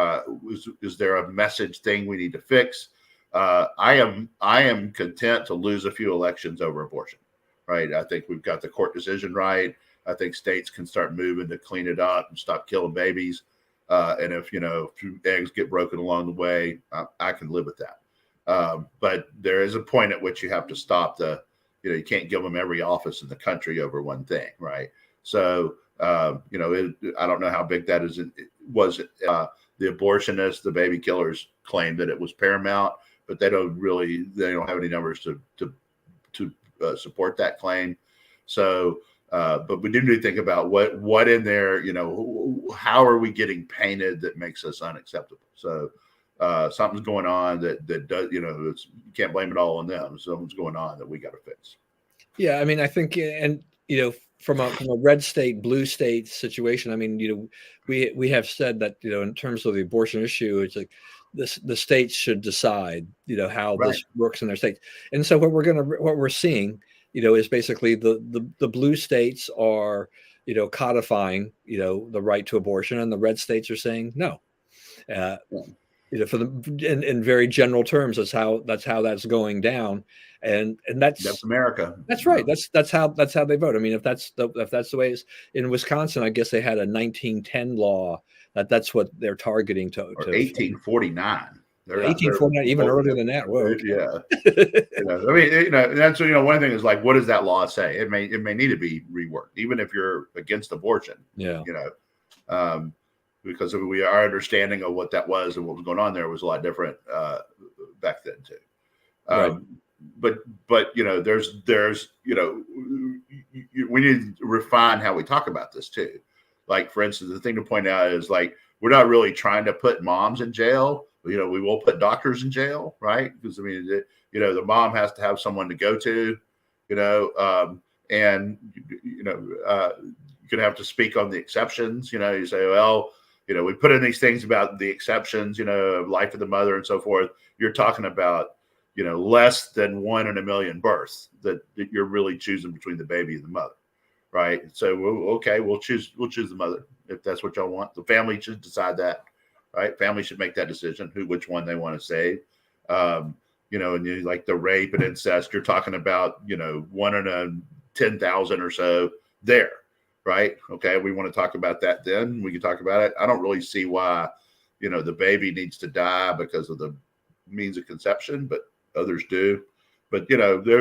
Is there a message thing we need to fix? I am content to lose a few elections over abortion, right? I think we've got the court decision right. I think states can start moving to clean it up and stop killing babies. And if eggs get broken along the way, I can live with that. But there is a point at which you have to stop you can't give them every office in the country over one thing, right? So, I don't know how big that is. The abortionists, the baby killers claim that it was paramount, but they don't have any numbers to support that claim. So, but we do need to think about what in there, how are we getting painted that makes us unacceptable? So, something's going on that does, you can't blame it all on them. Something's going on that we got to fix. Yeah. I mean, I think, and, from a red state, blue state situation, I mean, we have said that, in terms of the abortion issue, it's like the states should decide, how Right. this works in their states. And so what we're seeing, is basically the blue states are, codifying, the right to abortion, and the red states are saying no. For in very general terms, that's how that's going down, and That's America. That's right. That's how they vote. I mean, if that's the way it's in Wisconsin, I guess they had a 1910 law that's what they're targeting to 1849. 1849, even earlier than that. Whoa, okay. Yeah. That's one thing is like, what does that law say? It may need to be reworked, even if you're against abortion. Yeah. Because our understanding of what that was and what was going on there was a lot different back then too. Right. But there's we need to refine how we talk about this too. Like, for instance, the thing to point out is, like, we're not really trying to put moms in jail. We will put doctors in jail, right? Because the mom has to have someone to go to, and you're gonna have to speak on the exceptions. You say, well, we put in these things about the exceptions, life of the mother and so forth. You're talking about less than 1 in a million births that you're really choosing between the baby and the mother, right? So, we'll choose the mother if that's what y'all want. The family should decide that, right? Family should make that decision which one they want to save. And like the rape and incest, you're talking about 1 in a 10,000 or so there, right? Okay, we want to talk about that. Then we can talk about it. I don't really see why the baby needs to die because of the means of conception, but others do. But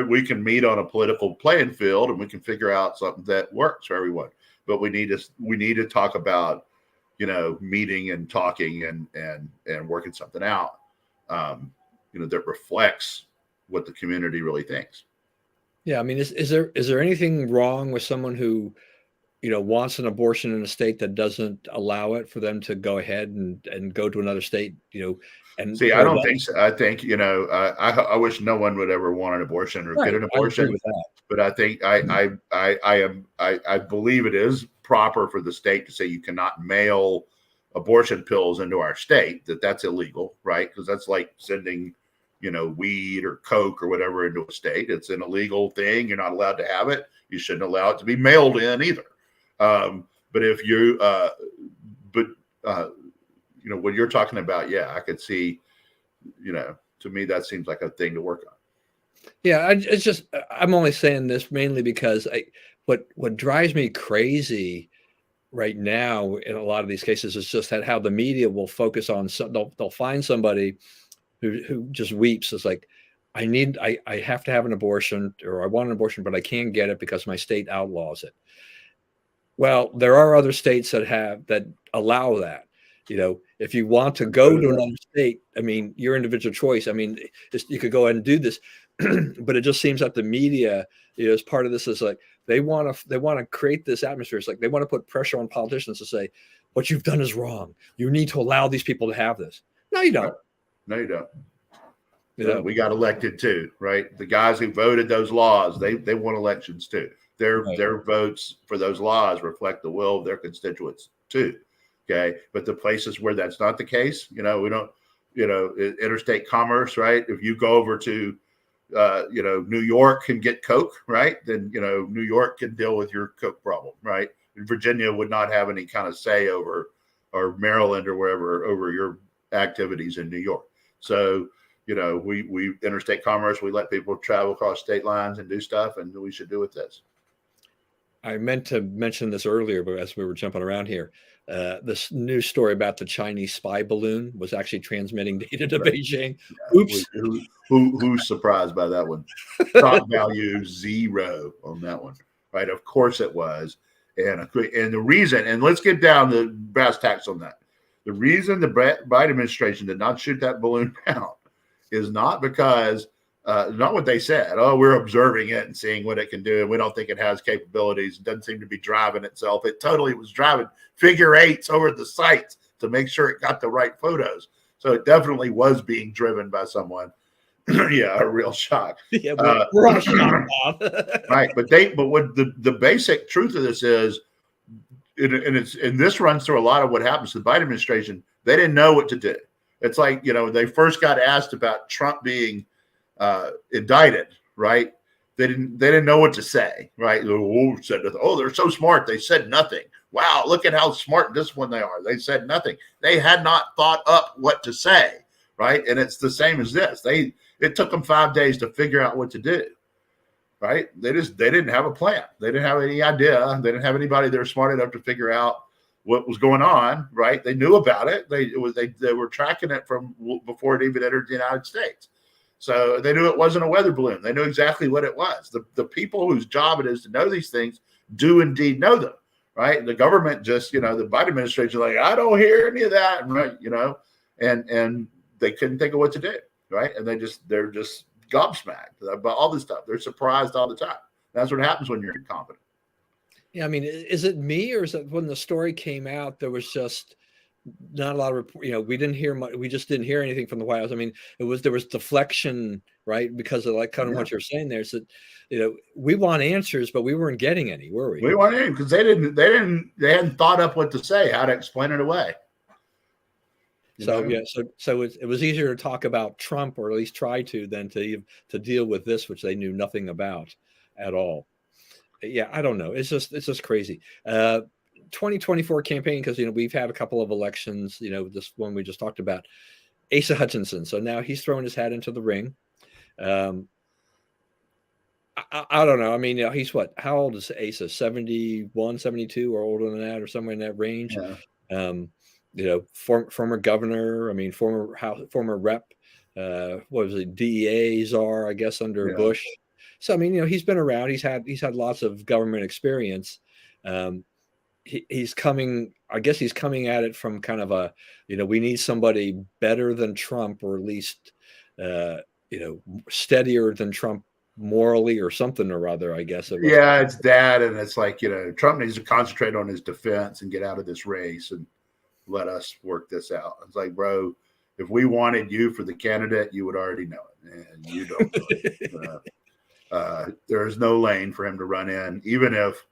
we can meet on a political playing field and we can figure out something that works for everyone. But we need to talk about meeting and talking and working something out that reflects what the community really thinks. Yeah, I mean, is there anything wrong with someone who wants an abortion in a state that doesn't allow it, for them to go ahead and go to another state, and see, I don't think so. I think, I wish no one would ever want an abortion or get an abortion. I agree with that. But I think I believe it is proper for the state to say you cannot mail abortion pills into our state, that's illegal, right? Because that's like sending, weed or coke or whatever into a state. It's an illegal thing. You're not allowed to have it. You shouldn't allow it to be mailed in either. But if you, what you're talking about, yeah, I could see, to me, that seems like a thing to work on. Yeah, I'm only saying this mainly because what drives me crazy right now in a lot of these cases is just how the media will focus on they'll find somebody who just weeps. It's like, I have to have an abortion, or I want an abortion, but I can't get it because my state outlaws it. Well, there are other states that allow that. If you want to go to another state, I mean, your individual choice. I mean, you could go ahead and do this, but it just seems that the media, as part of this, is like they want to create this atmosphere. It's like they want to put pressure on politicians to say, what you've done is wrong. You need to allow these people to have this. No, you don't. No, you don't. We got elected too, right? The guys who voted those laws, they won elections too. Their votes for those laws reflect the will of their constituents too. Okay. But the places where that's not the case, we don't, interstate commerce, right? If you go over to, New York and get Coke, right? Then, New York can deal with your Coke problem, right? And Virginia would not have any kind of say over, or Maryland or wherever, over your activities in New York. So, we interstate commerce, we let people travel across state lines and do stuff, and we should do with this. I meant to mention this earlier, but as we were jumping around here, this news story about the Chinese spy balloon was actually transmitting data to Beijing. Yeah. Oops. Who's surprised by that one? Stock value 0 on that one, right? Of course it was. And the reason, and let's get down to brass tacks on that. The reason the Biden administration did not shoot that balloon down is not because not what they said. Oh, we're observing it and seeing what it can do, and we don't think it has capabilities. It doesn't seem to be driving itself. It totally was driving figure 8s over the sites to make sure it got the right photos. So it definitely was being driven by someone. Yeah, a real shock. Yeah, we're on a shock, Bob. Right, but what the basic truth of this is, and this runs through a lot of what happens to the Biden administration. They didn't know what to do. It's like, they first got asked about Trump being indicted, right? They didn't know what to say, right? Oh, they're so smart. They said nothing. Wow, look at how smart and disciplined they are. They said nothing. They had not thought up what to say, right? And it's the same as this. It took them 5 days to figure out what to do, right? They didn't have a plan. They didn't have any idea. They didn't have anybody that were smart enough to figure out what was going on, right? They knew about it. They were tracking it from before it even entered the United States. So they knew it wasn't a weather balloon. They knew exactly what it was. The people whose job it is to know these things do indeed know them, right? The government just, the Biden administration, like, I don't hear any of that, right? And they couldn't think of what to do, right? And they're just gobsmacked about all this stuff. They're surprised all the time. That's what happens when you're incompetent. Yeah, I mean, is it me, or is it when the story came out, there was just not a lot of, we didn't hear much. We just didn't hear anything from the White House. I mean, there was deflection, right? Because of kind of what you're saying there. So, we want answers, but we weren't getting any, were we? We weren't any, because they hadn't thought up what to say, how to explain it away. So it was easier to talk about Trump, or at least try to, than to deal with this, which they knew nothing about at all. Yeah, I don't know. It's just crazy. 2024 campaign, because we've had a couple of elections. This one we just talked about, Asa Hutchinson. So now he's throwing his hat into the ring. I don't know. I mean, he's what? How old is Asa? 71, 72, or older than that, or somewhere in that range. Yeah. Former governor. I mean, former rep. What was it? DEA czar, I guess, under Bush. So I mean, he's been around. He's had lots of government experience. He's coming. I guess he's coming at it from kind of a, we need somebody better than Trump, or at least, steadier than Trump morally, or something or other. I guess it was. Yeah, it's that, and it's like, Trump needs to concentrate on his defense and get out of this race and let us work this out. It's like, bro, if we wanted you for the candidate, you would already know it, and you don't know it. There's no lane for him to run in, even if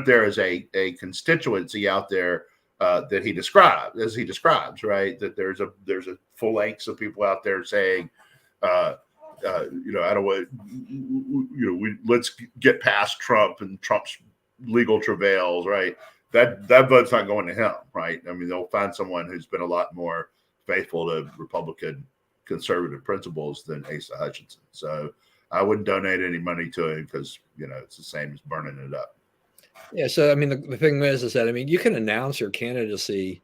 there is a constituency out there that he describes, right? That there's a full length of people out there saying, I don't want, let's get past Trump and Trump's legal travails, right? That vote's not going to him, right? I mean, they'll find someone who's been a lot more faithful to Republican conservative principles than Asa Hutchinson. So I wouldn't donate any money to him, because it's the same as burning it up. Yeah. So I mean, the thing is that, I mean, you can announce your candidacy.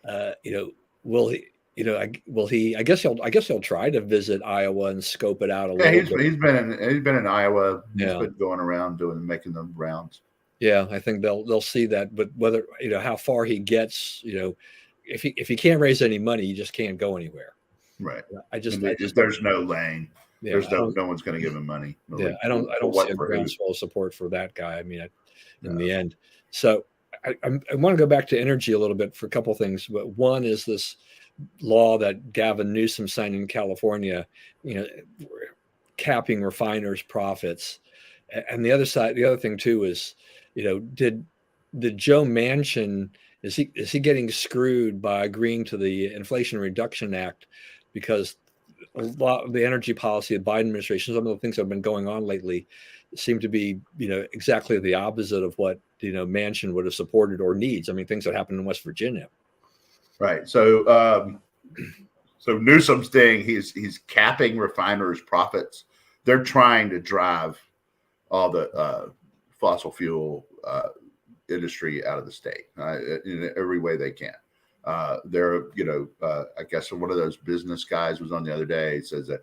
Will he? I guess he'll try to visit Iowa and scope it out a Yeah, little bit. he's been in Iowa. He's Yeah. been going around making them rounds. Yeah, I think they'll see that, but whether how far he gets, if he can't raise any money, he just can't go anywhere. Right. I just There's no lane. Yeah, No one's going to give him money. yeah, Like, I don't for see what, a for who? groundswell of support for that guy. I mean, in No. the end, so I want to go back to energy a little bit for a couple of things. But one is this law that Gavin Newsom signed in California, capping refiners' profits. And the other thing too is, did Joe Manchin, is he getting screwed by agreeing to the Inflation Reduction Act, because a lot of the energy policy of the Biden administration, some of the things that have been going on lately, seem to be exactly the opposite of what Manchin would have supported or needs. I mean, things that happened in West Virginia. Right. So Newsom's thing, he's capping refiners' profits. They're trying to drive all the fossil fuel industry out of the state in every way they can. They're, I guess one of those business guys was on the other day. He says that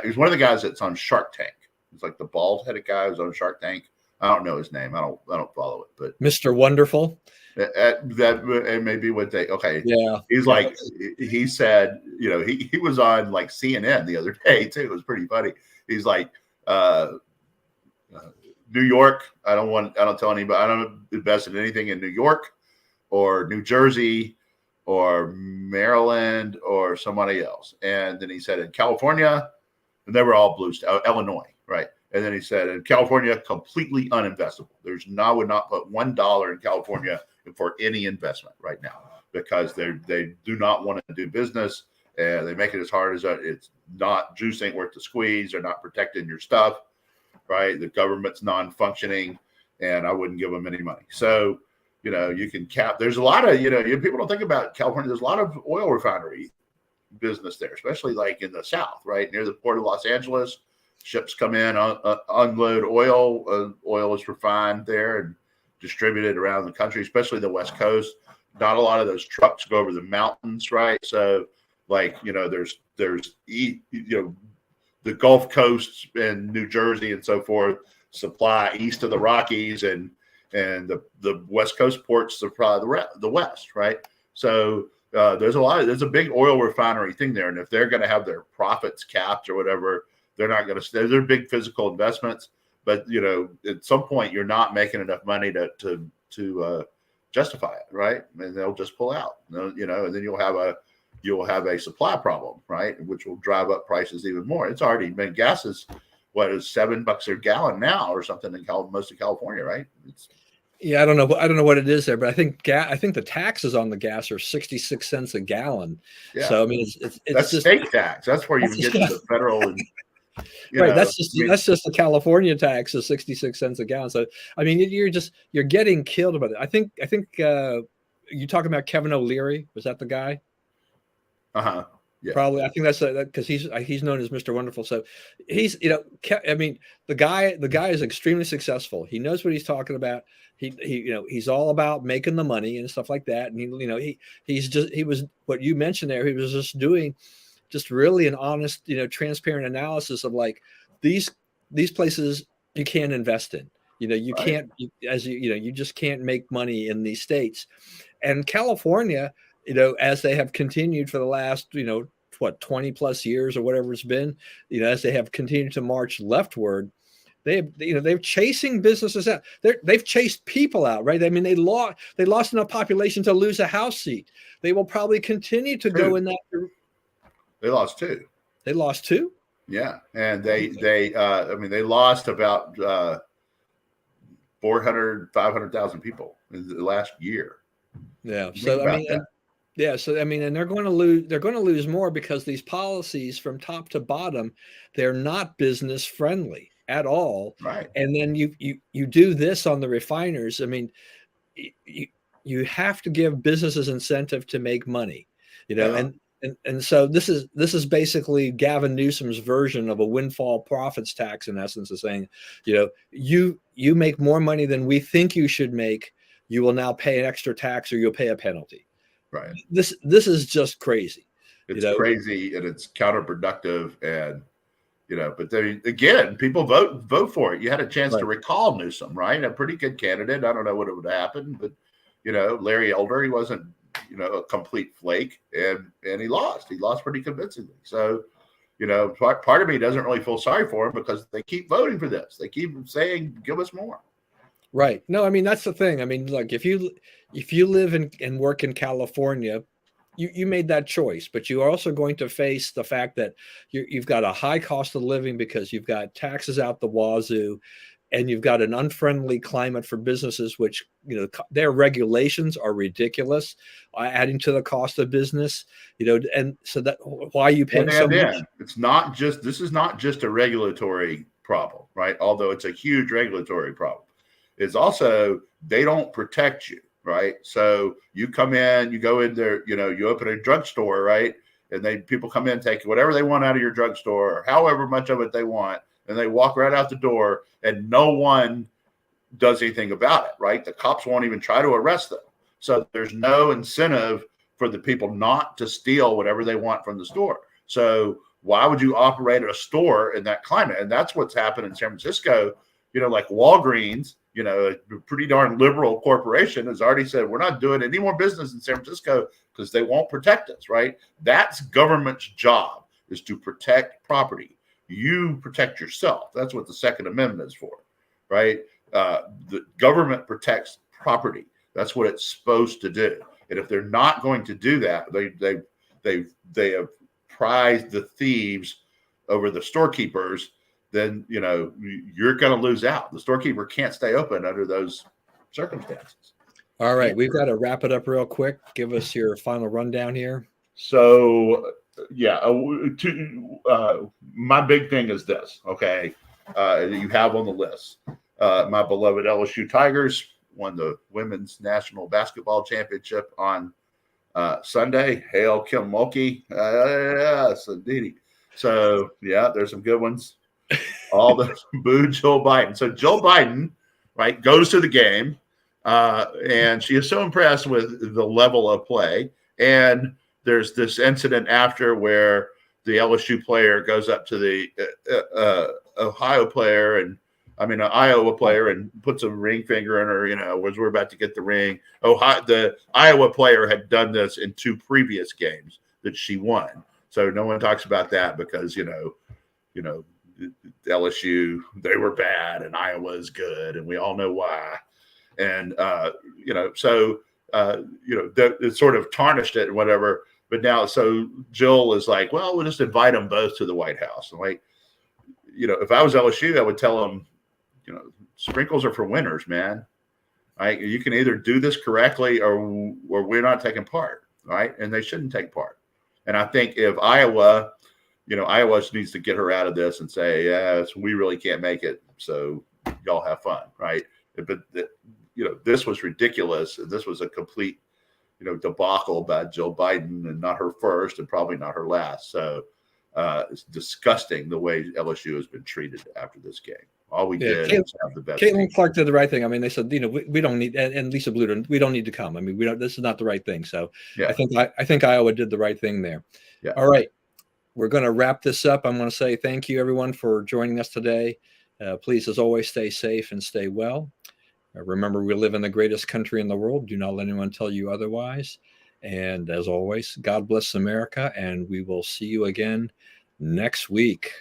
he's one of the guys that's on Shark Tank. It's like the bald-headed guy who's on Shark Tank. I don't know his name. I don't follow it, but Mr. Wonderful. That may be what they. Okay. Yeah. He's like, he said, he was on like CNN the other day too. It was pretty funny. He's like, New York, I don't tell anybody, I don't invest in anything in New York or New Jersey or Maryland or somebody else. And then he said in California, and they were all blue, Illinois, right? And then he said in California, completely uninvestable. I would not put $1 in California for any investment right now, because they do not want to do business, and they make it as hard as it's not, juice ain't worth the squeeze. They're not protecting your stuff, right? The government's non-functioning, and I wouldn't give them any money. So, you can cap. There's a lot of, people don't think about California. There's a lot of oil refinery business there, especially like in the South, right? Near the port of Los Angeles. Ships come in, unload oil. Oil is refined there and distributed around the country, especially the West Coast. Not a lot of those trucks go over the mountains, right? So, like, there's the Gulf Coast and New Jersey and so forth supply east of the Rockies, and the West Coast ports supply the West, right? So there's a big oil refinery thing there, and if they're going to have their profits capped or whatever, they're not going to. They're big physical investments, but at some point you're not making enough money to justify it, right? And they'll just pull out, and then you'll have a supply problem, right? Which will drive up prices even more. It's already been, gas is $7 a gallon now or something in most of California, right? Yeah, I don't know what it is there, but I think the taxes on the gas are 66 cents a gallon. Yeah. So I mean, it's that's just state tax. That's where you get to the federal and right. That's just the California tax is 66 cents a gallon. So I mean, you're getting killed about it. I think you talking about Kevin O'Leary? Was that the guy? Yeah. Probably. I think that's because he's known as Mr. Wonderful. So he's, I mean, the guy is extremely successful. He knows what he's talking about. He's all about making the money and stuff like that. And he was what you mentioned there. He was just doing just really an honest, transparent analysis of like these places you can't invest in. You right. can't, you just can't make money in these states. And California, as they have continued for the last, 20 plus years or whatever it's been, as they have continued to march leftward, they're chasing businesses out. They've chased people out, right? I mean, they lost enough population to lose a House seat. They will probably continue to go in that. They lost two. They lost two? Yeah. And they lost about 500,000 people in the last year. Yeah. So I mean, and they're going to lose. They're going to lose more because these policies, from top to bottom, they're not business friendly at all. Right. And then you do this on the refiners. I mean, you have to give businesses incentive to make money, and so this is basically Gavin Newsom's version of a windfall profits tax, in essence, of saying, you make more money than we think you should make, you will now pay an extra tax or you'll pay a penalty. Right. This is just crazy. It's crazy and it's counterproductive. And, but then again, people vote for it. You had a chance to recall Newsom, right? A pretty good candidate. I don't know what would have happened, but, Larry Elder, he wasn't, a complete flake, and he lost. He lost pretty convincingly. So, part of me doesn't really feel sorry for him because they keep voting for this. They keep saying, give us more. Right. No, I mean, that's the thing. I mean, look, if you live and work in California, you made that choice, but you are also going to face the fact that you've got a high cost of living because you've got taxes out the wazoo, and you've got an unfriendly climate for businesses, which, their regulations are ridiculous, adding to the cost of business, and so that why are you paying so much? This is not just a regulatory problem, right? Although it's a huge regulatory problem. It's also, they don't protect you, right? So you come in, you go in there, you open a drugstore, right? And people come in, take whatever they want out of your drugstore, or however much of it they want, and they walk right out the door, and no one does anything about it, right? The cops won't even try to arrest them. So there's no incentive for the people not to steal whatever they want from the store. So why would you operate a store in that climate? And that's what's happened in San Francisco. Like Walgreens, a pretty darn liberal corporation, has already said, we're not doing any more business in San Francisco because they won't protect us, right? That's government's job, is to protect property. You protect yourself. That's what the Second Amendment is for, right? The government protects property. That's what it's supposed to do. And if they're not going to do that, they have prized the thieves over the storekeepers, then you're going to lose out. The storekeeper can't stay open under those circumstances. All right, we've got to wrap it up real quick. Give us your final rundown here. So, my big thing is this, okay, that you have on the list. My beloved LSU Tigers won the women's national basketball championship on Sunday. Hail Kim Mulkey. Yes, indeed. So, there's some good ones. All the boo Joe Biden. So Joe Biden, right, goes to the game, and she is so impressed with the level of play. And there's this incident after where the LSU player goes up to the Iowa player and puts a ring finger in her, as we're about to get the ring. The Iowa player had done this in 2 previous games that she won. So no one talks about that because, LSU, they were bad and Iowa is good, and we all know why. And it sort of tarnished it and whatever. But now, so Jill is like, well, we'll just invite them both to the White House. And if I was LSU, I would tell them, sprinkles are for winners, man. Right? You can either do this correctly or we're not taking part, right? And they shouldn't take part. And I think if Iowa needs to get her out of this and say, yes, we really can't make it, so y'all have fun, right? But this was ridiculous. This was a complete, debacle by Joe Biden, and not her first and probably not her last. So it's disgusting the way LSU has been treated after this game. All we did was have the best. Caitlin Clark did the right thing. I mean, they said, we don't need, and Lisa Bluter, we don't need to come. I mean, this is not the right thing. So I think Iowa did the right thing there. Yeah. All right. We're going to wrap this up. I'm going to say thank you, everyone, for joining us today. Please, as always, stay safe and stay well. Remember, we live in the greatest country in the world. Do not let anyone tell you otherwise. And as always, God bless America, and we will see you again next week.